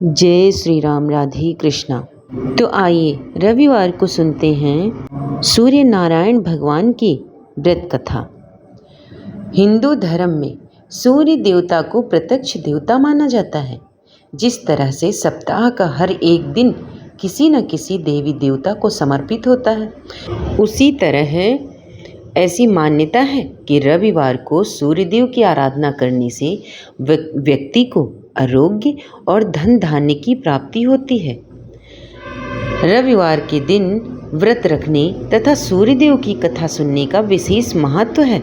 जय श्री राम। राधे कृष्णा। तो आइए रविवार को सुनते हैं सूर्य नारायण भगवान की व्रत कथा। हिंदू धर्म में सूर्य देवता को प्रत्यक्ष देवता माना जाता है। जिस तरह से सप्ताह का हर एक दिन किसी न किसी देवी देवता को समर्पित होता है, उसी तरह ऐसी मान्यता है कि रविवार को सूर्यदेव की आराधना करने से व्यक्ति को आरोग्य और धन धान्य की प्राप्ति होती है। रविवार के दिन व्रत रखने तथा सूर्यदेव की कथा सुनने का विशेष महत्व है।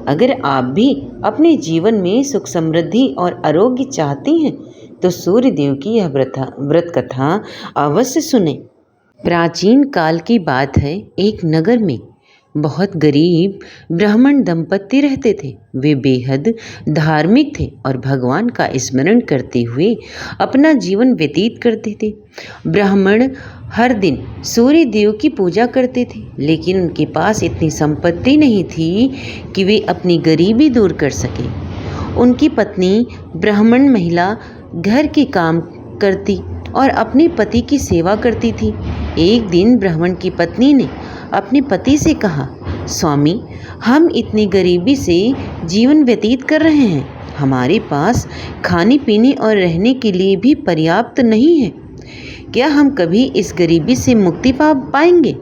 अगर आप भी अपने जीवन में सुख समृद्धि और आरोग्य चाहते हैं तो सूर्यदेव की यह व्रत कथा अवश्य सुनें। प्राचीन काल की बात है, एक नगर में बहुत गरीब ब्राह्मण दंपति रहते थे। वे बेहद धार्मिक थे और भगवान का स्मरण करते हुए अपना जीवन व्यतीत करते थे। ब्राह्मण हर दिन सूर्य देव की पूजा करते थे, लेकिन उनके पास इतनी संपत्ति नहीं थी कि वे अपनी गरीबी दूर कर सके। उनकी पत्नी ब्राह्मण महिला घर के काम करती और अपने पति की सेवा करती थी। एक दिन ब्राह्मण की पत्नी ने अपने पति से कहा, स्वामी, हम इतनी गरीबी से जीवन व्यतीत कर रहे हैं। हमारे पास खाने पीने और रहने के लिए भी पर्याप्त नहीं है। क्या हम कभी इस गरीबी से मुक्ति पाएंगे?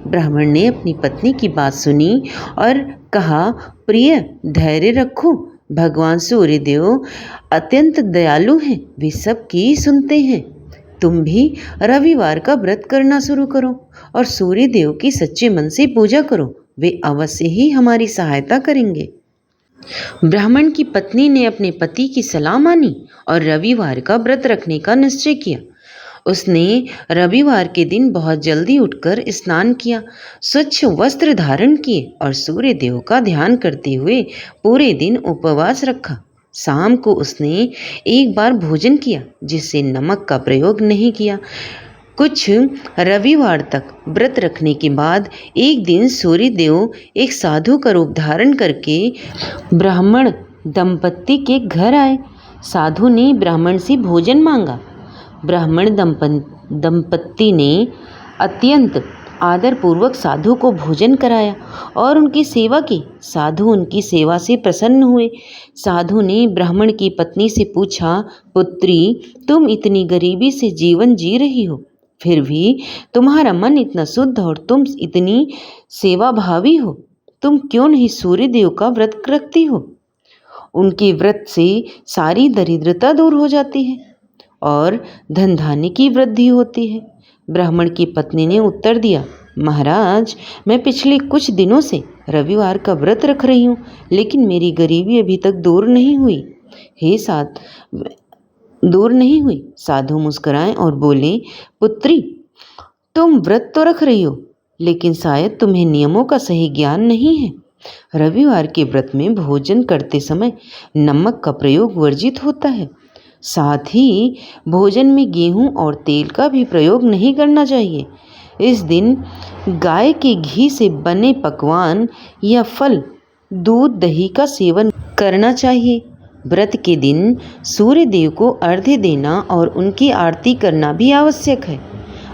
ब्राह्मण ने अपनी पत्नी की बात सुनी और कहा, प्रिय, धैर्य रखो। भगवान सूर्यदेव अत्यंत दयालु हैं, वे सबकी सुनते हैं। तुम भी रविवार का व्रत करना शुरू करो और सूर्य देव की सच्चे मन से पूजा करो, वे अवश्य ही हमारी सहायता करेंगे। ब्राह्मण की पत्नी ने अपने पति की सलाह मानी और रविवार का व्रत रखने का निश्चय किया। उसने रविवार के दिन बहुत जल्दी उठकर स्नान किया, स्वच्छ वस्त्र धारण किए और सूर्य देव का ध्यान करते हुए पूरे दिन उपवास रखा। शाम को उसने एक बार भोजन किया, जिससे नमक का प्रयोग नहीं किया। कुछ रविवार तक व्रत रखने के बाद एक दिन सूर्य देव एक साधु का रूप धारण करके ब्राह्मण दंपत्ति के घर आए। साधु ने ब्राह्मण से भोजन मांगा। ब्राह्मण दंपत्ति ने अत्यंत आदरपूर्वक साधु को भोजन कराया और उनकी सेवा की। साधु उनकी सेवा से प्रसन्न हुए। साधु ने ब्राह्मण की पत्नी से पूछा, पुत्री, तुम इतनी गरीबी से जीवन जी रही हो, फिर भी तुम्हारा मन इतना शुद्ध और तुम इतनी सेवा भावी हो, तुम क्यों नहीं सूर्य देव का व्रत रखती हो? उनके व्रत से सारी दरिद्रता दूर हो जाती है और धन धान्य की वृद्धि होती है। ब्राह्मण की पत्नी ने उत्तर दिया, महाराज, मैं पिछले कुछ दिनों से रविवार का व्रत रख रही हूँ, लेकिन मेरी गरीबी अभी तक दूर नहीं हुई। साधु मुस्कुराए और बोले, पुत्री, तुम व्रत तो रख रही हो, लेकिन शायद तुम्हें नियमों का सही ज्ञान नहीं है। रविवार के व्रत में भोजन करते समय नमक का प्रयोग वर्जित होता है। साथ ही भोजन में गेहूं और तेल का भी प्रयोग नहीं करना चाहिए। इस दिन गाय के घी से बने पकवान या फल, दूध, दही का सेवन करना चाहिए। व्रत के दिन सूर्य देव को अर्घ्य देना और उनकी आरती करना भी आवश्यक है।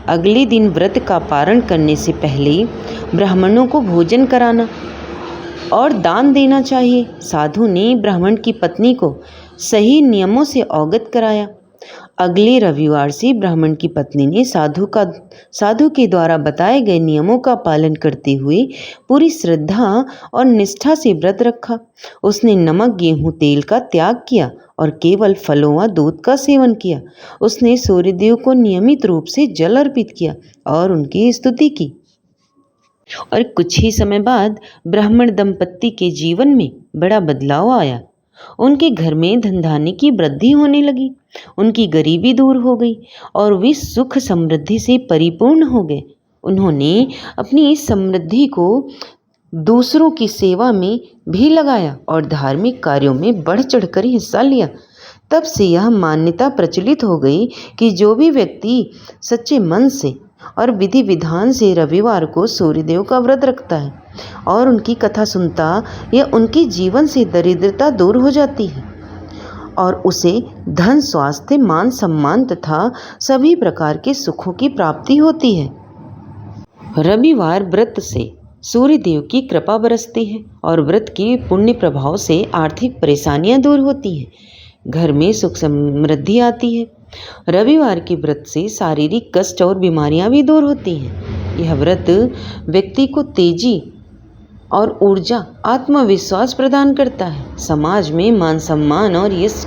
अगले दिन व्रत का पारण करने से पहले ब्राह्मणों को भोजन कराना और दान देना चाहिए। साधु ने ब्राह्मण की पत्नी को सही नियमों से अवगत कराया। अगले रविवार से ब्राह्मण की पत्नी ने साधु के द्वारा बताए गए नियमों का पालन करते हुए पूरी श्रद्धा और निष्ठा से व्रत रखा। उसने नमक, गेहूं, तेल का त्याग किया और केवल फलों व दूध का सेवन किया। उसने सूर्यदेव को नियमित रूप से जल अर्पित किया और उनकी स्तुति की। और कुछ ही समय बाद ब्राह्मण दंपत्ति के जीवन में बड़ा बदलाव आया। उनके घर में धन धान्य की वृद्धि होने लगी, उनकी गरीबी दूर हो गई और वे सुख समृद्धि से परिपूर्ण हो गए। उन्होंने अपनी इस समृद्धि को दूसरों की सेवा में भी लगाया और धार्मिक कार्यों में बढ़ चढ़कर हिस्सा लिया। तब से यह मान्यता प्रचलित हो गई कि जो भी व्यक्ति सच्चे मन से और विधि विधान से रविवार को सूर्यदेव का व्रत रखता है और उनकी कथा सुनता, यह उनके जीवन से दरिद्रता दूर हो जाती है और उसे धन, स्वास्थ्य, मान सम्मान तथा सभी प्रकार के सुखों की प्राप्ति होती है। रविवार व्रत से सूर्य देव की कृपा बरसती है और व्रत के पुण्य प्रभाव से आर्थिक परेशानियां दूर होती हैं, घर में सुख समृद्धि आती है। रविवार के व्रत से शारीरिक कष्ट और बीमारियां भी दूर होती हैं। यह व्रत व्यक्ति को तेजी और ऊर्जा, आत्मविश्वास प्रदान करता है। समाज में मान सम्मान और यश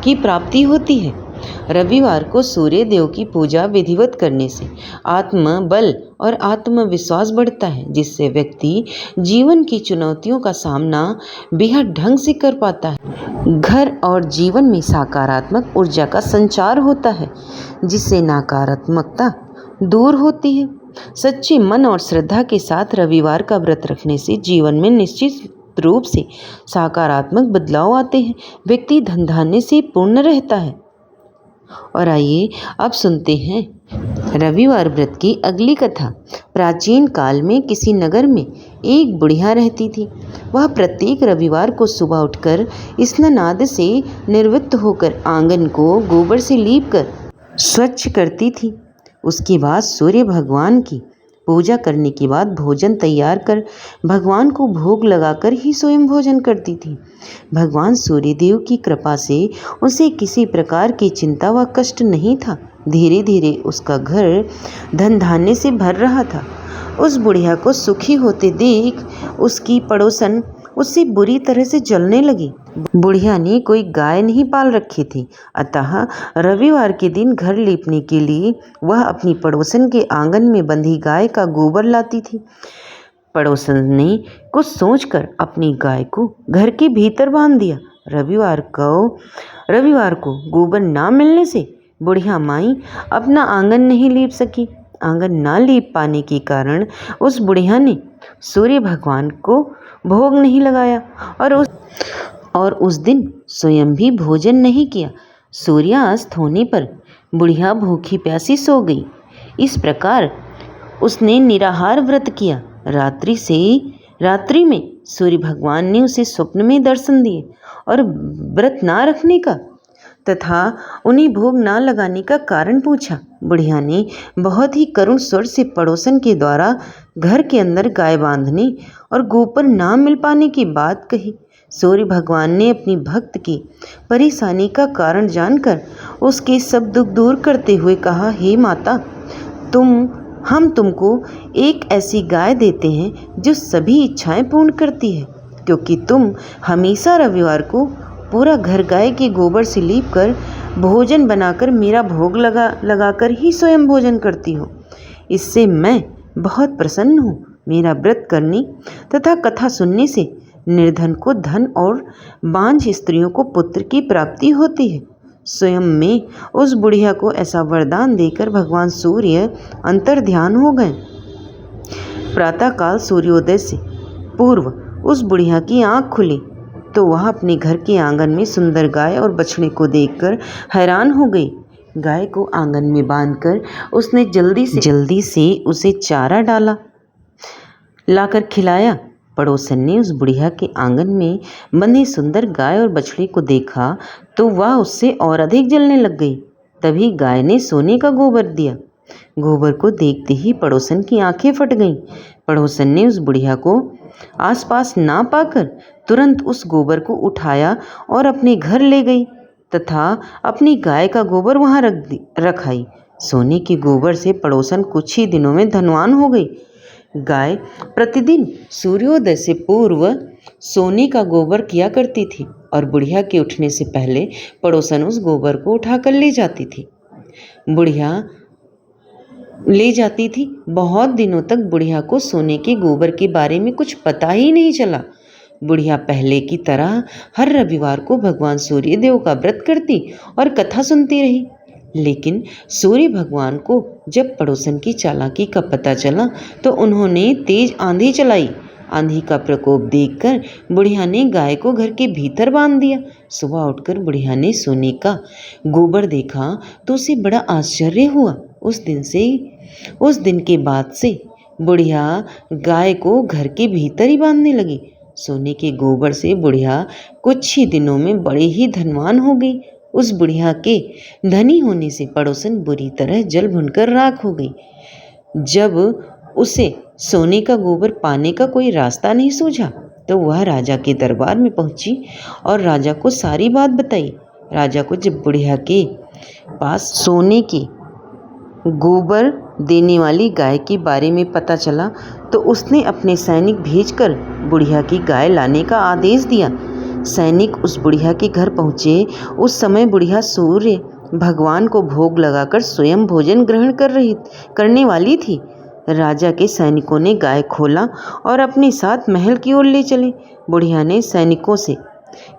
की प्राप्ति होती है। रविवार को सूर्य देव की पूजा विधिवत करने से आत्म बल और आत्मविश्वास बढ़ता है, जिससे व्यक्ति जीवन की चुनौतियों का सामना बेहद ढंग से कर पाता है। घर और जीवन में सकारात्मक ऊर्जा का संचार होता है, जिससे नकारात्मकता दूर होती है। सच्चे मन और श्रद्धा के साथ रविवार का व्रत रखने से जीवन में निश्चित रूप से सकारात्मक बदलाव आते हैं। व्यक्ति धन धान्य से पूर्ण रहता है। और आइए अब सुनते हैं रविवार व्रत की अगली कथा। प्राचीन काल में किसी नगर में एक बुढ़िया रहती थी। वह प्रत्येक रविवार को सुबह उठकर स्नानादि से निवृत्त होकर आंगन को गोबर से लीपकर स्वच्छ करती थी। उसके बाद सूर्य भगवान की पूजा करने के बाद भोजन तैयार कर भगवान को भोग लगाकर ही स्वयं भोजन करती थी। भगवान सूर्यदेव की कृपा से उसे किसी प्रकार की चिंता व कष्ट नहीं था। धीरे धीरे उसका घर धन धान्य से भर रहा था। उस बुढ़िया को सुखी होते देख उसकी पड़ोसन उससे बुरी तरह से जलने लगी। बुढ़िया ने कोई गाय नहीं पाल रखी थी, अतः रविवार के दिन घर लीपने के लिए वह अपनी पड़ोसन के आंगन में बंधी गाय का गोबर लाती थी। पड़ोसन ने कुछ सोचकर अपनी गाय को घर के भीतर बांध दिया। रविवार को गोबर ना मिलने से बुढ़िया माई अपना आंगन नहीं लीप सकी। आंगन ना लीप पाने के कारण उस बुढ़िया ने सूर्य भगवान को भोग नहीं लगाया और उस दिन स्वयं भी भोजन नहीं किया। सूर्यास्त होने पर बुढ़िया भूखी प्यासी सो गई। इस प्रकार उसने निराहार व्रत किया। रात्रि में सूर्य भगवान ने उसे स्वप्न में दर्शन दिए और व्रत ना रखने का तथा उन्हें भोग ना लगाने का कारण पूछा। बुढ़िया ने बहुत ही करुण स्वर से पड़ोसन के द्वारा घर के अंदर गाय बांधने और गोबर ना मिल पाने की बात कही। सूर्य भगवान ने अपनी भक्त की परेशानी का कारण जानकर उसके सब दुख दूर करते हुए कहा, हे माता, हम तुमको एक ऐसी गाय देते हैं जो सभी इच्छाएं पूर्ण करती है, क्योंकि तुम हमेशा रविवार को पूरा घर गाय के गोबर से लीप कर भोजन बनाकर मेरा भोग लगाकर ही स्वयं भोजन करती हो। इससे मैं बहुत प्रसन्न हूँ। मेरा व्रत करने तथा कथा सुनने से निर्धन को धन और बांझ स्त्रियों को पुत्र की प्राप्ति होती है। स्वयं में उस बुढ़िया को ऐसा वरदान देकर भगवान सूर्य अंतर्ध्यान हो गए। प्रातःकाल सूर्योदय से पूर्व उस बुढ़िया की आंख खुली तो वह अपने घर के आंगन में सुंदर गाय और बछड़े को देखकर हैरान हो गई। गाय को आंगन में बांधकर उसने जल्दी से उसे चारा लाकर खिलाया। पड़ोसन ने उस बुढ़िया के आंगन में बंधी सुंदर गाय और बछड़ी को देखा तो वह उससे और अधिक जलने लग गई। तभी गाय ने सोने का गोबर दिया। गोबर को देखते ही पड़ोसन की आंखें फट गईं। पड़ोसन ने उस बुढ़िया को आसपास ना पाकर तुरंत उस गोबर को उठाया और अपने घर ले गई तथा अपनी गाय का गोबर वहां रख आई। सोने के गोबर से पड़ोसन कुछ ही दिनों में धनवान हो गई। गाय प्रतिदिन सूर्योदय से पूर्व सोने का गोबर किया करती थी और बुढ़िया के उठने से पहले पड़ोसन उस गोबर को उठाकर ले जाती थी। बहुत दिनों तक बुढ़िया को सोने के गोबर के बारे में कुछ पता ही नहीं चला। बुढ़िया पहले की तरह हर रविवार को भगवान सूर्यदेव का व्रत करती और कथा सुनती रही। लेकिन सूर्य भगवान को जब पड़ोसन की चालाकी का पता चला तो उन्होंने तेज आंधी चलाई। आंधी का प्रकोप देखकर बुढ़िया ने गाय को घर के भीतर बांध दिया। सुबह उठकर बुढ़िया ने सोने का गोबर देखा तो उसे बड़ा आश्चर्य हुआ। उस दिन के बाद से बुढ़िया गाय को घर के भीतर ही बांधने लगी। सोने के गोबर से बुढ़िया कुछ ही दिनों में बड़े ही धनवान हो गई। उस बुढ़िया के धनी होने से पड़ोसन बुरी तरह जल भुनकर राख हो गई। जब उसे सोने का गोबर पाने का कोई रास्ता नहीं सूझा तो वह राजा के दरबार में पहुंची और राजा को सारी बात बताई। राजा को जब बुढ़िया के पास सोने के गोबर देने वाली गाय के बारे में पता चला तो उसने अपने सैनिक भेजकर बुढ़िया की गाय लाने का आदेश दिया। सैनिक उस बुढ़िया के घर पहुँचे। उस समय बुढ़िया सूर्य भगवान को भोग लगाकर स्वयं भोजन ग्रहण करने वाली थी। राजा के सैनिकों ने गाय खोला और अपने साथ महल की ओर ले चले। बुढ़िया ने सैनिकों से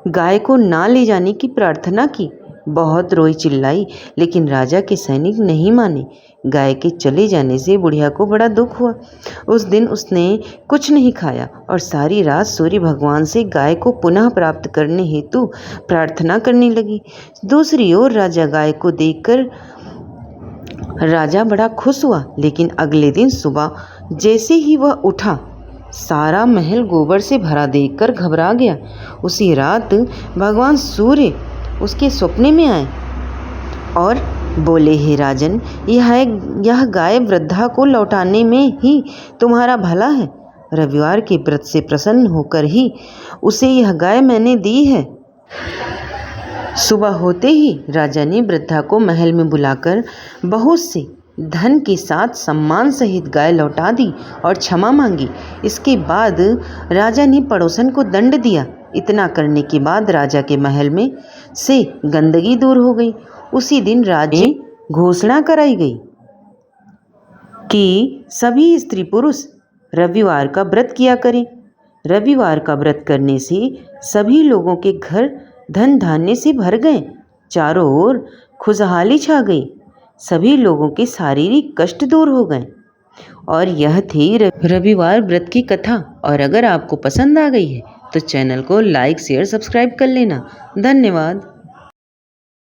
गाय को ना ले जाने की प्रार्थना की। बहुत रोई चिल्लाई, लेकिन राजा के सैनिक नहीं माने। गाय के चले जाने से बुढ़िया को बड़ा दुख हुआ। उस दिन उसने कुछ नहीं खाया और सारी रात सूर्य भगवान से गाय को पुनः प्राप्त करने हेतु प्रार्थना करने लगी। दूसरी ओर राजा गाय को देखकर राजा बड़ा खुश हुआ, लेकिन अगले दिन सुबह जैसे ही वह उठा सारा महल गोबर से भरा देखकर घबरा गया। उसी रात भगवान सूर्य उसके सपने में आए और बोले, हे राजन, यह गाय वृद्धा को लौटाने में ही तुम्हारा भला है। रविवार के व्रत से प्रसन्न होकर ही उसे यह गाय मैंने दी है। सुबह होते ही राजा ने वृद्धा को महल में बुलाकर बहुत से धन के साथ सम्मान सहित गाय लौटा दी और क्षमा मांगी। इसके बाद राजा ने पड़ोसन को दंड दिया। इतना करने के बाद राजा के महल में से गंदगी दूर हो गई। उसी दिन राजा घोषणा कराई गई कि सभी स्त्री पुरुष रविवार का व्रत किया करें। रविवार का व्रत करने से सभी लोगों के घर धन धान्य से भर गए। चारों ओर खुशहाली छा गई। सभी लोगों के शारीरिक कष्ट दूर हो गए। और यह थी रविवार व्रत की कथा। और अगर आपको पसंद आ गई है तो चैनल को लाइक, शेयर, सब्सक्राइब कर लेना। धन्यवाद।